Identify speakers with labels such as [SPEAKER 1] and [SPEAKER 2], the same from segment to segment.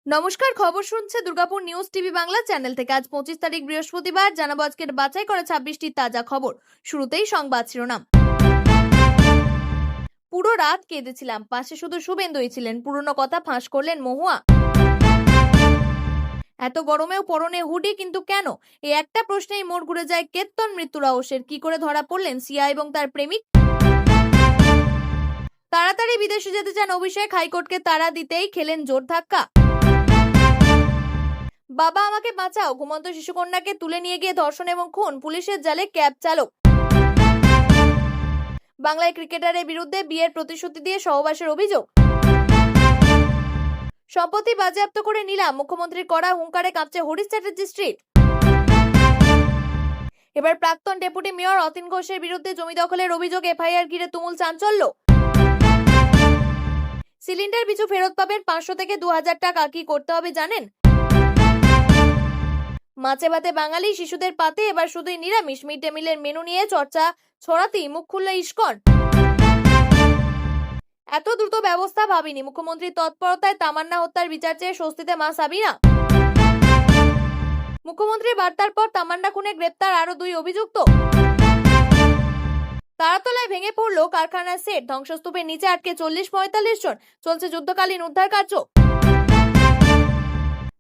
[SPEAKER 1] নমস্কার, খবর শুনছে Durgapur news TV Bangla channel থেকে। আজ 25 তারিখ বৃহস্পতিবার, জানাবো আজকের বাছাই করা 26টি তাজা খবর। শুরুতেই সংবাদ শিরোনাম। পুরো রাত কেঁদেছিলাম, পাশে শুধু শুভেন্দুই ছিলেন। পুরনো কথা ফাঁস করলেন মহুয়া। এত গরমেও পরনে হুডি, কিন্তু কেন? এই একটা প্রশ্নেই মোড় ঘুরে যায় কেতন মৃত্যু রহস্যের। কি করে ধরা পড়লেন সিয়া এবং তার প্রেমিক? তাড়াতাড়ি বিদেশে যেতে চান অভিষেক, হাইকোর্টকে তাড়া দিতেই খেলেন জোর ধাক্কা। বাবা আমাকে বাঁচাও, ঘুমন্ত শিশুকন্যাকে তুলে নিয়ে গিয়ে ধর্ষণ এবং খুন, পুলিশের জালে ক্যাব চালক। বাংলায় ক্রিকেটারের বিরুদ্ধে বিয়ের প্রতিশ্রুতি দিয়ে সহবাসের অভিযোগ। সম্পত্তি বাজেয়াপ্ত করে নিলাম, মুখ্যমন্ত্রীর কড়া হুঙ্কারে কাঁপছে হরিশ চ্যাটার্জি স্ট্রিট। এবার প্রাক্তন ডেপুটি মেয়র অতীন ঘোষের বিরুদ্ধে জমি দখলের অভিযোগ, এফআইআর ঘিরে তুমুল চাঞ্চল্য। সিলিন্ডার পিছু ফেরত পাবেন 500 থেকে 2000 টাকা। কি করতে হবে জানেন? মাছে ভাতে বাঙালি, শিশুদের পাতে এবার শুধুই নিরামিষ। মিড ডে মিলের মেনু নিয়ে চর্চা ছড়াতেই মুখ খুলল ইসকন। এত দ্রুত ব্যবস্থা ভাবিনি, মুখ্যমন্ত্রীর তৎপরতায় তামান্না হত্যার বিচার চেয়ে স্বস্তিতে মা সাবিনা। মুখ্যমন্ত্রীর বার্তার পর তামান্না খুনে গ্রেপ্তার আরো 2 অভিযুক্ত। তারাতলায় ভেঙে পড়ল কারখানার সেট, ধ্বংসস্তূপের নিচে আটকে 40-45 জন। চলছে যুদ্ধকালীন উদ্ধার কার্য।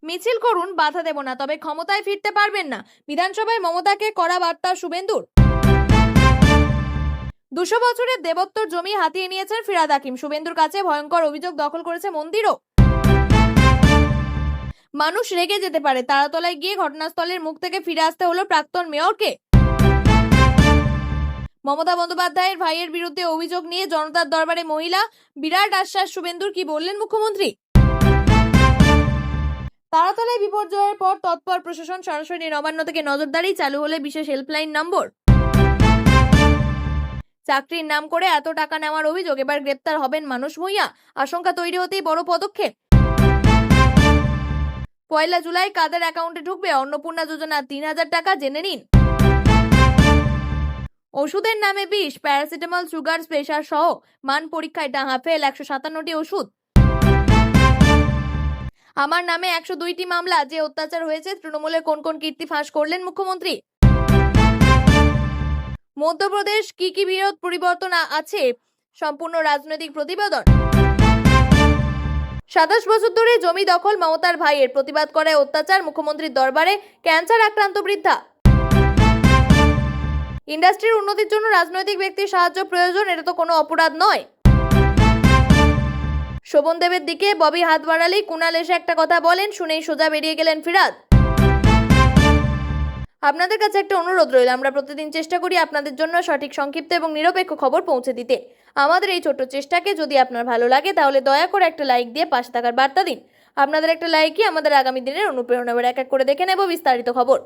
[SPEAKER 1] মিছিল করুন, বাধা দেব না, তবে ক্ষমতায় ফিরতে পারবেন না। বিধানসভায় মমতাকে কড়া বার্তা শুভেন্দুর। 200 বছরের দেবোত্তর জমি হাতিয়ে নিয়েছেন ফিরহাদ হাকিম। শুভেন্দুর কাছে ভয়ঙ্কর অভিযোগ, দখল করেছে মন্দিরও। মানুষ রেগে যেতে পারে, তারাতলায় গিয়ে ঘটনাস্থলের মুখ থেকে ফিরে আসতে হলো প্রাক্তন মেয়রকে। মমতা বন্দ্যোপাধ্যায়ের ভাইয়ের বিরুদ্ধে অভিযোগ নিয়ে জনতার দরবারে মহিলা, বিরাট আশ্বাস শুভেন্দুর। কি বললেন মুখ্যমন্ত্রী? তারাতলায় বিপর্যয়ের পর তৎপর প্রশাসন, সরাসরি নবান্ন থেকে নজরদারি, চালু হলে বিশেষ হেল্পলাইন নম্বর। চাকরির নাম করে এত টাকা নেওয়ার অভিযোগ, এবার গ্রেপ্তার হবেন মানুষ ভূঁইয়া। আশঙ্কা তৈরি হতেই বড় পদক্ষেপ। 1 জুলাই কাদের অ্যাকাউন্টে ঢুকবে অন্নপূর্ণা যোজনা 3000 টাকা, জেনে নিন। ওষুধের নামে বিষ, প্যারাসিটামল, সুগার, প্রেসার সহ মান পরীক্ষায় ডাহা, ফেল 157টি ওষুধ। আমার নামে 102টি মামলা, যে অত্যাচার হয়েছে। তৃণমূলের কোন কোন কীর্তি ফাঁস করলেন মুখ্যমন্ত্রী? মধ্যপ্রদেশ কি কি বিরোধ পরিবর্তন আছে, সম্পূর্ণ রাজনৈতিক প্রতিবেদন। 27 বছর ধরে জমি দখল, মমতার ভাইয়ের প্রতিবাদ করায় অত্যাচার, মুখ্যমন্ত্রীর দরবারে ক্যান্সার আক্রান্ত বৃদ্ধা। ইন্ডাস্ট্রির উন্নতির জন্য রাজনৈতিক ব্যক্তির সাহায্য প্রয়োজন, এটা তো কোনো অপরাধ নয়। শোভন দেবের দিকে ববি হাত বাড়ালেই কুণাল এসে একটা কথা বলেন, শুনেই সোজা বেরিয়ে গেলেন ফিরহাদ। আপনাদের কাছে একটা অনুরোধ রইল, আমরা প্রতিদিন চেষ্টা করি আপনাদের জন্য সঠিক, সংক্ষিপ্ত এবং নিরপেক্ষ খবর পৌঁছে দিতে। আমাদের এই ছোট্ট চেষ্টাকে যদি আপনার ভালো লাগে, তাহলে দয়া করে একটা লাইক দিয়ে পাশে থাকার বার্তা দিন। আপনাদের একটা লাইকই আমাদের আগামী দিনের অনুপ্রেরণা। এবার এক এক করে দেখে নেব বিস্তারিত খবর।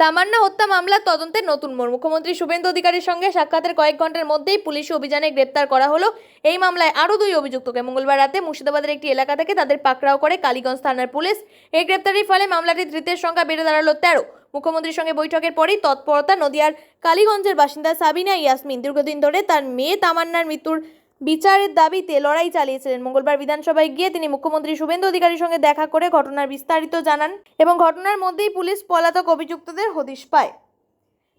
[SPEAKER 1] তামান্না হত্যা মামলার তদন্তের নতুন মোড়, মুখ্যমন্ত্রী শুভেন্দু অধিকারীর সঙ্গে সাক্ষাতের কয়েক ঘন্টার মধ্যেই পুলিশি অভিযানে গ্রেপ্তার করা হলো এই মামলায় আরো 2 অভিযুক্তকে। মঙ্গলবার রাতে মুর্শিদাবাদের একটি এলাকা থেকে তাদের পাকড়াও করে কালীগঞ্জ থানার পুলিশ। এই গ্রেপ্তারির ফলে মামলাটির ধৃতের সংখ্যা বেড়ে দাঁড়ালো 13। মুখ্যমন্ত্রীর সঙ্গে বৈঠকের পরেই তৎপরতা। নদিয়ার কালীগঞ্জের বাসিন্দা সাবিনা ইয়াসমিন দীর্ঘদিন ধরে তার মেয়ে তামান্নার মৃত্যুর বিচারের দাবিতে লড়াই চালিয়েছিলেন। মঙ্গলবার বিধানসভায় গিয়ে তিনি মুখ্যমন্ত্রী শুভেন্দু অধিকারীর সঙ্গে দেখা করে ঘটনার বিস্তারিত জানান এবং ঘটনার মধ্যেই পুলিশ পলাতক অভিযুক্তদের হদিশ পায়।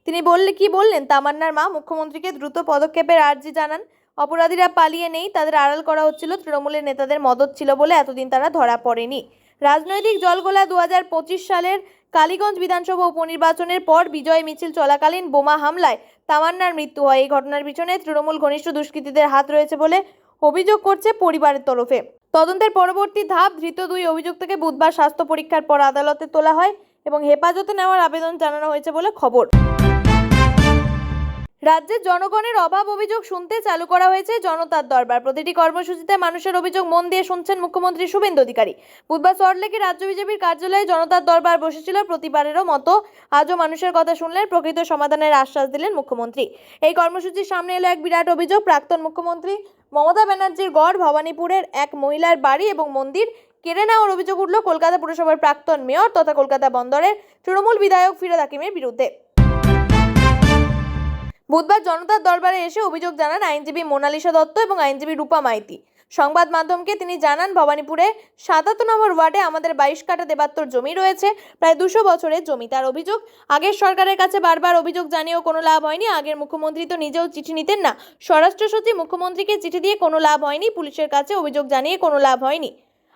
[SPEAKER 1] তিনি কি বললেন? তামান্নার মা মুখ্যমন্ত্রীকে দ্রুত পদক্ষেপের আর্জি জানান। অপরাধীরা পালিয়ে নেই, তাদের আড়াল করা হচ্ছিল। তৃণমূলের নেতাদের মদত ছিল বলে এতদিন তারা ধরা পড়েনি। রাজনৈতিক জলগোলা। 2025 সালের কালীগঞ্জ বিধানসভা উপনির্বাচনের পর বিজয় মিছিল চলাকালীন বোমা হামলায় তামান্নার মৃত্যু হয়। এই ঘটনার পিছনে তৃণমূল ঘনিষ্ঠ দুষ্কৃতীদের হাত রয়েছে বলে অভিযোগ করছে পরিবারের তরফে। তদন্তের পরবর্তী ধাপ, ধৃত 2 অভিযুক্তকে বুধবার স্বাস্থ্য পরীক্ষার পর আদালতে তোলা হয় এবং হেফাজতে নেওয়ার আবেদন জানানো হয়েছে বলে খবর। রাজ্যের জনগণের অভাব অভিযোগ শুনতে চালু করা হয়েছে জনতার দরবার। প্রতিটি কর্মসূচিতে মানুষের অভিযোগ মন দিয়ে শুনছেন মুখ্যমন্ত্রী শুভেন্দু অধিকারী। বুধবার সল্টলেকে রাজ্য বিজেপির কার্যালয়ে জনতার দরবার বসেছিল। প্রতিবারেরও মতো আজও মানুষের কথা শুনলেন, প্রকৃত সমাধানের আশ্বাস দিলেন মুখ্যমন্ত্রী। এই কর্মসূচির সামনে এলো এক বিরাট অভিযোগ। প্রাক্তন মুখ্যমন্ত্রী মমতা ব্যানার্জির গড় ভবানীপুরের এক মহিলার বাড়ি এবং মন্দির কেড়ে নেওয়ার অভিযোগ উঠল কলকাতা পুরসভার প্রাক্তন মেয়র তথা কলকাতা বন্দরের তৃণমূল বিধায়ক ফিরহাদ হাকিমের বিরুদ্ধে। বুধবার জনতার দরবারে এসে অভিযোগ জানান আইনজীবী মোনালিসা দত্ত এবং আইনজীবী রূপা মাইতি। সংবাদ মাধ্যমকে তিনি জানান, ভবানীপুরে ৭৭ নম্বর ওয়ার্ডে আমাদের 22 কাঠা দেবাত্তর জমি রয়েছে, প্রায় 200 বছরের জমি। তার অভিযোগ, আগের সরকারের কাছে বারবার অভিযোগ জানিয়েও কোনো লাভ হয়নি। আগের মুখ্যমন্ত্রী তো নিজেও চিঠি নিতেন না। স্বরাষ্ট্র সচিব মুখ্যমন্ত্রীকে চিঠি দিয়ে কোনো লাভ হয়নি, পুলিশের কাছে অভিযোগ জানিয়ে কোনো লাভ হয়নি।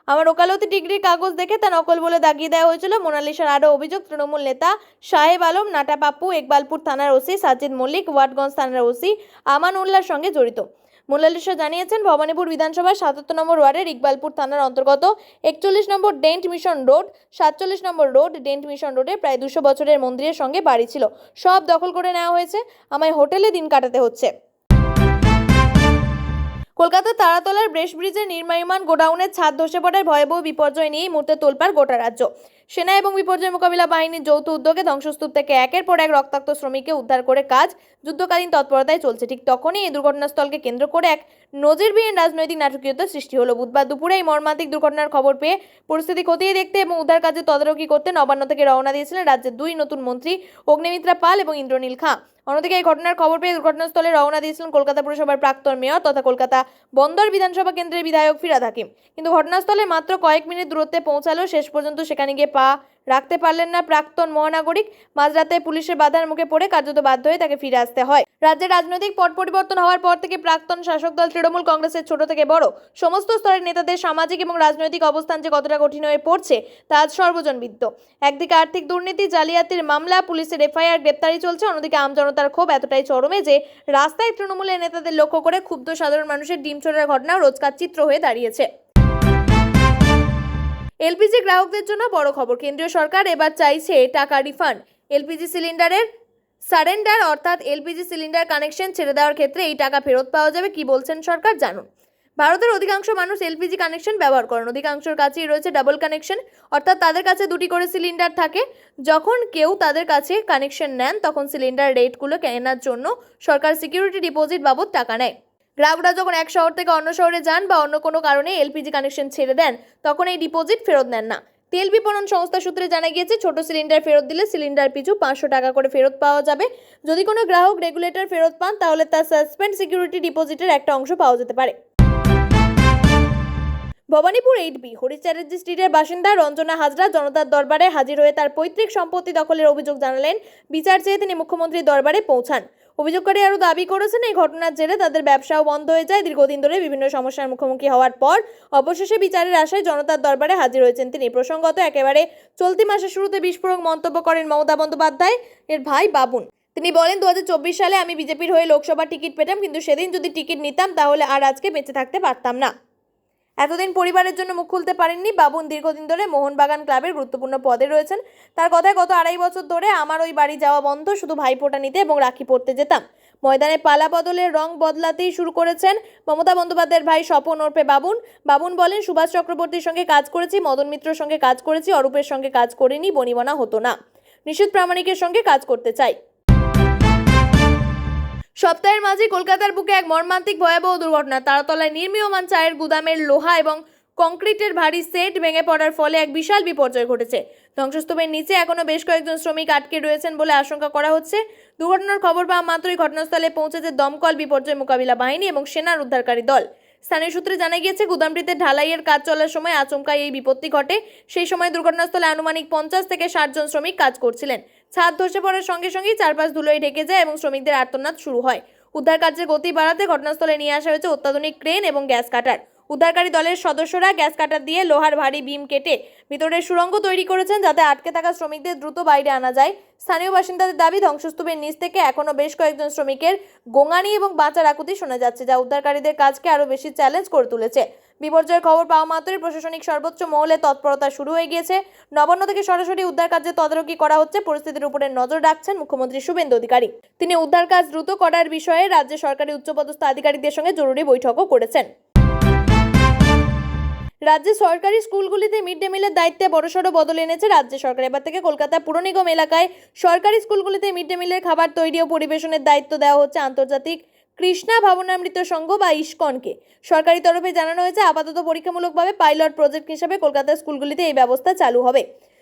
[SPEAKER 1] আমার ওকালতি ডিগ্রির কাগজ দেখে তা নকল বলে দাগিয়ে দেওয়া হয়েছিল। মোনালিসার আরও অভিযোগ, তৃণমূল নেতা সাহেব আলম, নাটা পাপ্পু, ইকবালপুর থানার ওসি সাজিদ মল্লিক, ওয়াটগঞ্জ থানার ওসি আমান উল্লাহর সঙ্গে জড়িত। মোনালিসা জানিয়েছেন, ভবানীপুর বিধানসভার ৭৭ নম্বর ওয়ার্ডের ইকবালপুর থানার অন্তর্গত 41 নম্বর ডেন্ট মিশন রোড, 47 নম্বর রোড, ডেন্ট মিশন রোডে প্রায় 200 বছরের মন্দিরের সঙ্গে বাড়ি ছিল। সব দখল করে নেওয়া হয়েছে। আমায় হোটেলে দিন কাটাতে হচ্ছে। কলকাতার তারাতলার ব্রেশ ব্রিজের নির্মাণ গোডাউনের ছাদ ধসে পড়ার ভয়াবহ বিপর্যয় নিয়ে এই মুহূর্তে তোলপাড় গোটা রাজ্য। সেনা এবং বিপর্যয় মোকাবিলা বাহিনীর যৌথ উদ্যোগে ধ্বংসস্তূপ থেকে একের পর এক রক্তাক্ত শ্রমিককে উদ্ধার করে কাজ যুদ্ধকালীন তৎপরতায় চলছে। ঠিক তখনই এই দুর্ঘটনাস্থলকে কেন্দ্র করে এক নজিরবিহীন রাজনৈতিক নাটকীয়তার সৃষ্টি হলো। বুধবার দুপুরে এই মর্মান্তিক দুর্ঘটনার খবর পেয়ে পরিস্থিতি খতিয়ে দেখতে এবং উদ্ধার কাজে তদারকি করতে নবান্ন থেকে রওনা দিয়েছিলেন রাজ্যের দুই নতুন মন্ত্রী অগ্নিমিত্রা পাল এবং ইন্দ্রনীল খাঁ। অন্যদিকে এই ঘটনার খবর পেয়ে দুর্ঘটনাস্থলে রওনা দিয়েছিলেন কলকাতা পুরসভার প্রাক্তন মেয়র তথা কলকাতা বন্দর বিধানসভা কেন্দ্রের বিধায়ক ফিরহাদ হাকিম। কিন্তু ঘটনাস্থলে মাত্র কয়েক মিনিট দূরত্বে পৌঁছালেও শেষ পর্যন্ত সেখানে গিয়ে পা রাখতে পারলেন না প্রাক্তন মহানাগরিক। মাঝরাতে পুলিশের বাধার মুখে পড়ে কার্যত বাধ্য হয়ে তাকে ফিরে আসতে হয়। রাজ্যের রাজনৈতিক পট পরিবর্তন হওয়ার পর থেকে প্রাক্তন শাসক দল তৃণমূল কংগ্রেসের ছোট থেকে বড় সমস্ত স্তরের নেতাদের সামাজিক এবং রাজনৈতিক অবস্থান যে কতটা কঠিন হয়ে পড়ছে তা আজ সর্বজনবিদিত। একদিকে আর্থিক দুর্নীতি, জালিয়াতির মামলা, পুলিশের এফআইআর, গ্রেপ্তারি চলছে। অন্যদিকে আমজনতার ক্ষোভ এতটাই চরমে যে রাস্তায় তৃণমূলের নেতাদের লক্ষ্য করে ক্ষুব্ধ সাধারণ মানুষের ডিম ছোড়ার ঘটনাও রোজকার চিত্র হয়ে দাঁড়িয়েছে। এলপিজি গ্রাহকদের জন্য বড় খবর, কেন্দ্রীয় সরকার এবার চাইছে টাকা রিফান্ড। এলপিজি সিলিন্ডারের সারেন্ডার অর্থাৎ এলপিজি সিলিন্ডার কানেকশন ছেড়ে দেওয়ার ক্ষেত্রে এই টাকা ফেরত পাওয়া যাবে। কি বলছেন সরকার, জানুন। ভারতের অধিকাংশ মানুষ এলপিজি কানেকশন ব্যবহার করেন। অধিকাংশের কাছেই রয়েছে ডাবল কানেকশন, অর্থাৎ তাদের কাছে দুটি করে সিলিন্ডার থাকে। যখন কেউ তাদের কাছে কানেকশন নেন তখন সিলিন্ডার রেটগুলো কেনার জন্য সরকার সিকিউরিটি ডিপোজিট বাবদ টাকা নেয়। গ্রাহকরা যখন এক শহর থেকে অন্য শহরে যান বা অন্য কোনো কারণে এলপিজি কানেকশন ছেড়ে দেন তখন এই ডিপোজিট ফেরত নেন না। তেল বিপণন সংস্থা সূত্রে জানা গিয়েছে, ছোট সিলিন্ডার ফেরত দিলে সিলিন্ডার পিছু 500 টাকা করে ফেরত পাওয়া যাবে। যদি কোনো গ্রাহক রেগুলেটর ফেরত পান তাহলে তার সাসপেন্ড সিকিউরিটি ডিপোজিটের একটা অংশ পাওয়া যেতে পারে। ভবানীপুর 8B হরিচার্য স্ট্রিটের বাসিন্দা রঞ্জনা হাজরা জনতার দরবারে হাজির হয়ে তার পৈতৃক সম্পত্তি দখলের অভিযোগ জানালেন। বিচার চেয়ে তিনি মুখ্যমন্ত্রীর দরবারে পৌঁছান। অভিযোগকারী আরও দাবি করেছেন, এই ঘটনার জেরে তাদের ব্যবসাও বন্ধ হয়ে যায়। দীর্ঘদিন ধরে বিভিন্ন সমস্যার মুখোমুখি হওয়ার পর অবশেষে বিচারের আশায় জনতার দরবারে হাজির হয়েছেন তিনি। প্রসঙ্গত, একেবারে চলতি মাসের শুরুতে বিস্ফোরক মন্তব্য করেন মমতা বন্দ্যোপাধ্যায় এর ভাই বাবুন। তিনি বলেন, 2024 সালে আমি বিজেপির হয়ে লোকসভা টিকিট পেতাম, কিন্তু সেদিন যদি টিকিট নিতাম তাহলে আর আজকে বেঁচে থাকতে পারতাম না। এতদিন পরিবারের জন্য মুখ খুলতে পারেননি বাবুন। দীর্ঘদিন ধরে মোহনবাগান ক্লাবের গুরুত্বপূর্ণ পদে রয়েছেন। তার কথায় গত 2.5 বছর ধরে আমার ওই বাড়ি যাওয়া বন্ধ, শুধু ভাইফোঁটা নিতে এবং রাখি পড়তে যেতাম। ময়দানে পালা বদলের রং বদলাতেই শুরু করেছেন মমতা বন্দ্যোপাধ্যায়ের ভাই স্বপন ওরফে বাবুন। বাবুন বলেন, সুভাষ চক্রবর্তীর সঙ্গে কাজ করেছি, মদন মিত্রর সঙ্গে কাজ করেছি, অরূপের সঙ্গে কাজ করিনি, বনিবনা হতো না। নিশীথ প্রামাণিকের সঙ্গে কাজ করতে চাই। সপ্তাহের মাঝে কলকাতার বুকে এক মর্মান্তিক ভয়াবহ দুর্ঘটনা। তারাতলায় নির্মীয়মান চায়ের গুদামের লোহা এবং কংক্রিটের ভারী সেট ভেঙে পড়ার ফলে এক বিশাল বিপর্যয় ঘটেছে। ধ্বংসস্তূপের নিচে এখনো বেশ কয়েকজন শ্রমিক আটকে রয়েছেন বলে আশঙ্কা করা হচ্ছে। দুর্ঘটনার খবর পাওয়া মাত্রই ঘটনাস্থলে পৌঁছেছে দমকল, বিপর্যয় মোকাবিলা বাহিনী এবং সেনার উদ্ধারকারী দল। স্থানীয় সূত্রে জানা গিয়েছে, গুদামটিতে ঢালাইয়ের কাজ চলার সময় আচমকাই এই বিপত্তি ঘটে। সেই সময় দুর্ঘটনাস্থলে আনুমানিক 50 থেকে 60 জন শ্রমিক কাজ করছিলেন। ছাদ ধসে পড়ার সঙ্গে সঙ্গেই চারপাশ ধুলোয় ঢেকে যায় এবং শ্রমিকদের আর্তনাদ শুরু হয়। উদ্ধার কার্যের গতি বাড়াতে ঘটনাস্থলে নিয়ে আসা হয়েছে অত্যাধুনিক ক্রেন এবং গ্যাস কাটার। উদ্ধারকারী দলের সদস্যরা গ্যাস কাটার দিয়ে লোহার ভারী বিম কেটে ভিতরের সুড়ঙ্গ তৈরি করেছেন যাতে আটকে থাকা শ্রমিকদের দ্রুত বাইরে আনা যায়। স্থানীয় বাসিন্দাদের দাবি, ধ্বংসস্তূপের নিচ থেকে এখনো বেশ কয়েকজন শ্রমিকের গোঙানি এবং বাঁচার আকুতি শোনা যাচ্ছে, যা উদ্ধারকারীদের কাজকে আরও বেশি চ্যালেঞ্জ করে তুলেছে। বিপর্যয়ের খবর পাওয়া মাত্রই প্রশাসনিক সর্বোচ্চ মহলে তৎপরতা শুরু হয়ে গিয়েছে। নবান্ন থেকে সরাসরি উদ্ধার কার্যের তদারকি করা হচ্ছে। পরিস্থিতির উপরে নজর রাখছেন মুখ্যমন্ত্রী শুভেন্দু অধিকারী। তিনি উদ্ধার কাজ দ্রুত করার বিষয়ে রাজ্য সরকারি উচ্চপদস্থ আধিকারিকদের সঙ্গে জরুরি বৈঠকও করেছেন। রাজ্যে সরকারি স্কুলগুলিতে মিড ডে মিলের দায়িত্বে বড়সড় বদল এনেছে রাজ্য সরকার। এবার থেকে কলকাতা পুর নিগম এলাকায় সরকারি স্কুলগুলিতে মিড ডে মিলের খাবার তৈরি ও পরিবেশনের দায়িত্ব দেওয়া হচ্ছে আন্তর্জাতিক কৃষ্ণা ভাবনামৃত সংঘ বা ইস্কনকে। সরকারি তরফে জানানো হয়েছে, আপাতত পরীক্ষামূলকভাবে পাইলট প্রজেক্ট হিসেবে কলকাতার স্কুলগুলিতে এই ব্যবস্থা চালু হবে।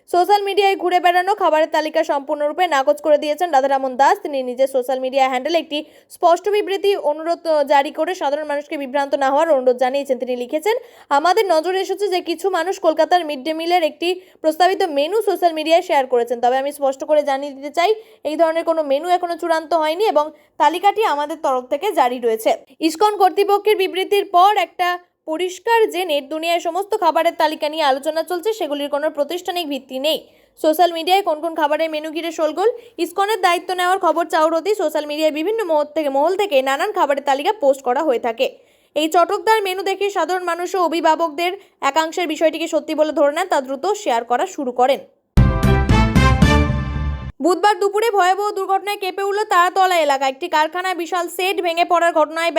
[SPEAKER 1] সোশ্যাল মিডিয়ায় ঘুরে বেড়ানো খাবারের তালিকা সম্পূর্ণরূপে নাকচ করে দিয়েছেন রাধারমণ দাস। তিনি নিজের সোশ্যাল মিডিয়া হ্যান্ডেলে একটি স্পষ্ট বিবৃতি অনুরোধ জারি করে সাধারণ মানুষকে বিভ্রান্ত না হওয়ার অনুরোধ জানিয়েছেন। তিনি লিখেছেন, আমাদের নজরে এসেছে যে কিছু মানুষ কলকাতার মিড ডে মিলের একটি প্রস্তাবিত মেনু সোশ্যাল মিডিয়ায় শেয়ার করেছেন। তবে আমি স্পষ্ট করে জানিয়ে দিতে চাই, এই ধরনের কোনো মেনু এখনো চূড়ান্ত হয়নি এবং তালিকাটি আমাদের তরফ থেকে জারি রয়েছে। ইসকন কর্তৃপক্ষের বিবৃতির পর একটা পরিষ্কার যে নেট দুনিয়ায় সমস্ত খাবারের তালিকা নিয়ে আলোচনা চলছে, সেগুলির কোনো প্রাতিষ্ঠানিক ভিত্তি নেই। সোশ্যাল মিডিয়ায় কোন কোন খাবারের মেনু ঘিরে শোরগোল। ইসকনের দায়িত্ব নেওয়ার খবর চাউর হতেই সোশ্যাল মিডিয়ায় বিভিন্ন মহল থেকে নানান খাবারের তালিকা পোস্ট করা হয়ে থাকে। এই চটকদার মেনু দেখে সাধারণ মানুষ ও অভিভাবকদের একাংশের বিষয়টিকে সত্যি বলে ধরে নেন, তা দ্রুত শেয়ার করা শুরু করেন। বুধবার দুপুরে ভয়াবহ দুর্ঘটনায় কেঁপে উঠল তারাতলা এলাকা। একটি কারখানায় বিশাল সেট ভেঙে পড়ার ঘটনায়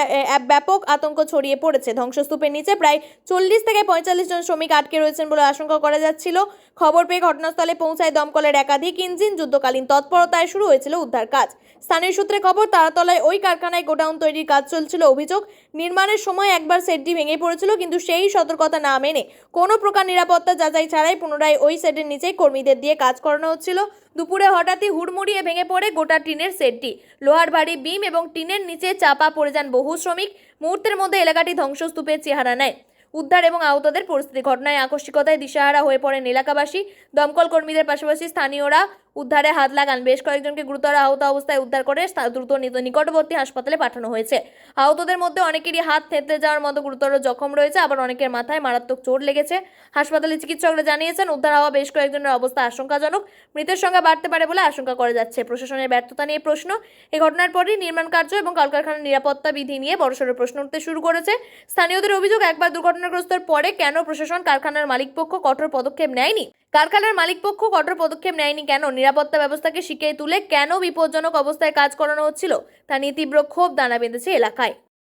[SPEAKER 1] ব্যাপক আতঙ্ক ছড়িয়ে পড়েছে। ধ্বংসস্তূপের নিচে প্রায় 40 থেকে 45 জন শ্রমিক আটকে রয়েছেন বলে আশঙ্কা করা যাচ্ছিল। খবর পেয়ে ঘটনাস্থলে পৌঁছায় দমকলের একাধিক ইঞ্জিন। যুদ্ধকালীন তৎপরতায় শুরু হয়েছিল উদ্ধার কাজ। স্থানীয় সূত্রে খবর, তারাতলায় ওই কারখানায় গোডাউন তৈরির কাজ চলছিল। অভিযোগ, নির্মাণের সময় একবার সেটটি ভেঙে পড়েছিল, কিন্তু সেই সতর্কতা না মেনে কোনো প্রকার নিরাপত্তা যাচাই ছাড়াই পুনরায় ওই সেটের নিচে কর্মীদের দিয়ে কাজ করানো হচ্ছিল। দুপুরে হঠাৎই হুড়মুড়িয়ে ভেঙে পড়ে গোটা টিনের সেটটি। লোহার ভারী বিম এবং টিনের নিচে চাপা পড়ে যান বহু শ্রমিক। মুহূর্তের মধ্যে এলাকাটি ধ্বংসস্তূপের চেহারা নেয়। উদ্ধার এবং আহতদের পরিস্থিতি। ঘটনায় আকস্মিকতায় দিশাহারা হয়ে পড়েন এলাকাবাসী। দমকল কর্মীদের পাশাপাশি স্থানীয়রা উদ্ধারে হাত লাগান। বেশ কয়েকজনকে গুরুতর আহত অবস্থায় উদ্ধার করে দ্রুত নিকটবর্তী হাসপাতালে পাঠানো হয়েছে। আহতদের মধ্যে অনেকেরই হাত থেঁতলে যাওয়ার মতো গুরুতর জখম রয়েছে, আবার অনেকের মাথায় মারাত্মক চোট লেগেছে। হাসপাতালে চিকিৎসকরা জানিয়েছেন, উদ্ধার হওয়া বেশ কয়েকজনের অবস্থা আশঙ্কাজনক। মৃতের সংখ্যা বাড়তে পারে বলে আশঙ্কা করা যাচ্ছে। প্রশাসনের ব্যর্থতা নিয়ে প্রশ্ন। এই ঘটনার পরই নির্মাণ কার্য এবং কলকারখানার নিরাপত্তা বিধি নিয়ে বড়সড় প্রশ্ন উঠতে শুরু করেছে। স্থানীয়দের অভিযোগ, একবার দুর্ঘটনাগ্রস্তর পরে কেন প্রশাসন কারখানার মালিকপক্ষ কঠোর পদক্ষেপ নেয়নি? কেন? নিরাপত্তা ব্যবস্থাকে শিখিয়ে তুলে কেন বিপজ্জনক অবস্থায় কাজ করানো হচ্ছিল, তা নিয়ে তীব্র ক্ষোভ দানা বেঁধেছে এলাকায়।